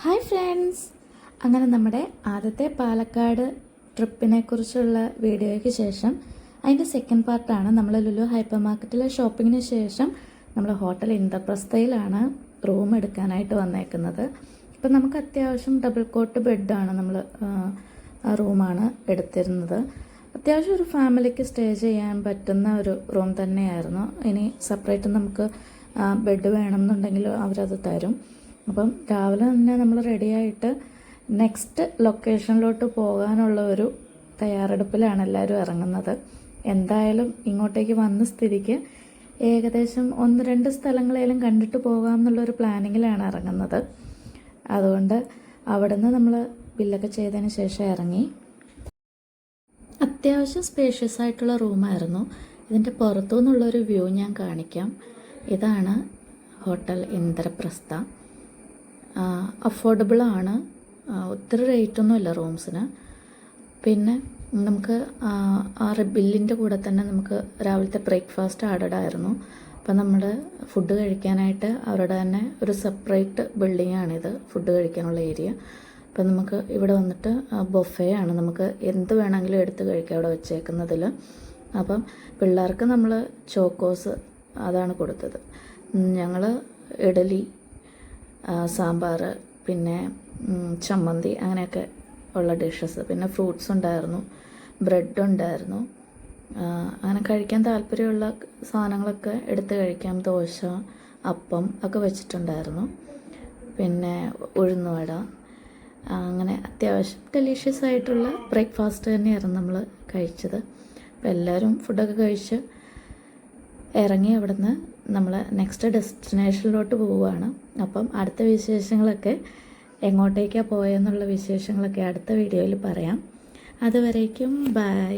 Hi friends, അങ്ങനെ നമ്മുടെ ആദ്യത്തെ പാലക്കാട് ട്രിപ്പിനെ കുറിച്ചുള്ള വീഡിയോയ്ക്ക് ശേഷം അതിൻ്റെ സെക്കൻഡ് പാർട്ടാണ്. നമ്മൾ ലുലു ഹൈപ്പർ മാർക്കറ്റിലെ ഷോപ്പിങ്ങിന് ശേഷം നമ്മൾ ഹോട്ടൽ ഇന്ദ്രപ്രസ്ഥയിലാണ് റൂം എടുക്കാനായിട്ട് വന്നേക്കുന്നത്. ഇപ്പം നമുക്ക് അത്യാവശ്യം ഡബിൾ കോട്ട് ബെഡാണ് നമ്മൾ റൂമാണ് എടുത്തിരുന്നത്. അത്യാവശ്യം ഒരു ഫാമിലിക്ക് സ്റ്റേ ചെയ്യാൻ പറ്റുന്ന ഒരു റൂം തന്നെയായിരുന്നു. ഇനി സെപ്പറേറ്റ് നമുക്ക് ബെഡ് വേണമെന്നുണ്ടെങ്കിൽ അവരത് തരും. അപ്പം രാവിലെ തന്നെ നമ്മൾ റെഡിയായിട്ട് നെക്സ്റ്റ് ലൊക്കേഷനിലോട്ട് പോകാനുള്ള ഒരു തയ്യാറെടുപ്പിലാണ് എല്ലാവരും ഇറങ്ങുന്നത്. എന്തായാലും ഇങ്ങോട്ടേക്ക് വന്ന സ്ഥിതിക്ക് ഏകദേശം 1-2 സ്ഥലങ്ങളേലും കണ്ടിട്ട് പോകാം എന്നുള്ളൊരു പ്ലാനിങ്ങിലാണ് ഇറങ്ങുന്നത്. അതുകൊണ്ട് അവിടുന്ന് നമ്മൾ ബില്ലൊക്കെ ചെയ്തതിന് ശേഷം ഇറങ്ങി. അത്യാവശ്യം സ്പേഷ്യസ് ആയിട്ടുള്ള റൂമായിരുന്നു. ഇതിൻ്റെ പുറത്തു നിന്നുള്ളൊരു വ്യൂ ഞാൻ കാണിക്കാം. ഇതാണ് ഹോട്ടൽ ഇന്ദ്രപ്രസ്ഥ. അഫോർഡബിളാണ്, ഒത്തിരി റേറ്റൊന്നുമില്ല റൂംസിന്. പിന്നെ നമുക്ക് ബില്ലിൻ്റെ കൂടെ തന്നെ നമുക്ക് രാവിലത്തെ ബ്രേക്ക്ഫാസ്റ്റ് ആഡഡ് ആയിരുന്നു. അപ്പം നമ്മൾ ഫുഡ് കഴിക്കാനായിട്ട് അവരുടെ തന്നെ ഒരു സെപ്പറേറ്റ് ബിൽഡിങ്ങാണിത്, ഫുഡ് കഴിക്കാനുള്ള ഏരിയ. അപ്പം നമുക്ക് ഇവിടെ വന്നിട്ട് ബൊഫേ ആണ്, നമുക്ക് എന്ത് വേണമെങ്കിലും എടുത്ത് കഴിക്കാം അവിടെ വെച്ചേക്കുന്നതിൽ. അപ്പം പിള്ളേർക്ക് നമ്മൾ ചോക്കോസ് അതാണ് കൊടുത്തത്. ഞങ്ങൾ ഇഡലി, സാമ്പാർ, പിന്നെ ചമ്മന്തി, അങ്ങനെയൊക്കെ ഉള്ള ഡിഷസ്, പിന്നെ ഫ്രൂട്ട്സ് ഉണ്ടായിരുന്നു, ബ്രെഡ് ഉണ്ടായിരുന്നു. അങ്ങനെ കഴിക്കാൻ താല്പര്യമുള്ള സാധനങ്ങളൊക്കെ എടുത്ത് കഴിക്കാം. ദോശ, അപ്പം ഒക്കെ വെച്ചിട്ടുണ്ടായിരുന്നു. പിന്നെ ഉഴുന്നുവട, അങ്ങനെ അത്യാവശ്യം ഡെലീഷ്യസ് ആയിട്ടുള്ള ബ്രേക്ക്ഫാസ്റ്റ് തന്നെയായിരുന്നു നമ്മൾ കഴിച്ചത്. അപ്പോൾ എല്ലാവരും ഫുഡൊക്കെ കഴിച്ച് ഇറങ്ങി അവിടുന്ന് നമ്മൾ നെക്സ്റ്റ് ഡെസ്റ്റിനേഷനിലോട്ട് പോവുകയാണ്. അപ്പം അടുത്ത വിശേഷങ്ങളൊക്കെ എങ്ങോട്ടേക്കാണ് പോയെന്നുള്ള വിശേഷങ്ങളൊക്കെ അടുത്ത വീഡിയോയിൽ പറയാം. അതുവരേക്കും ബൈ.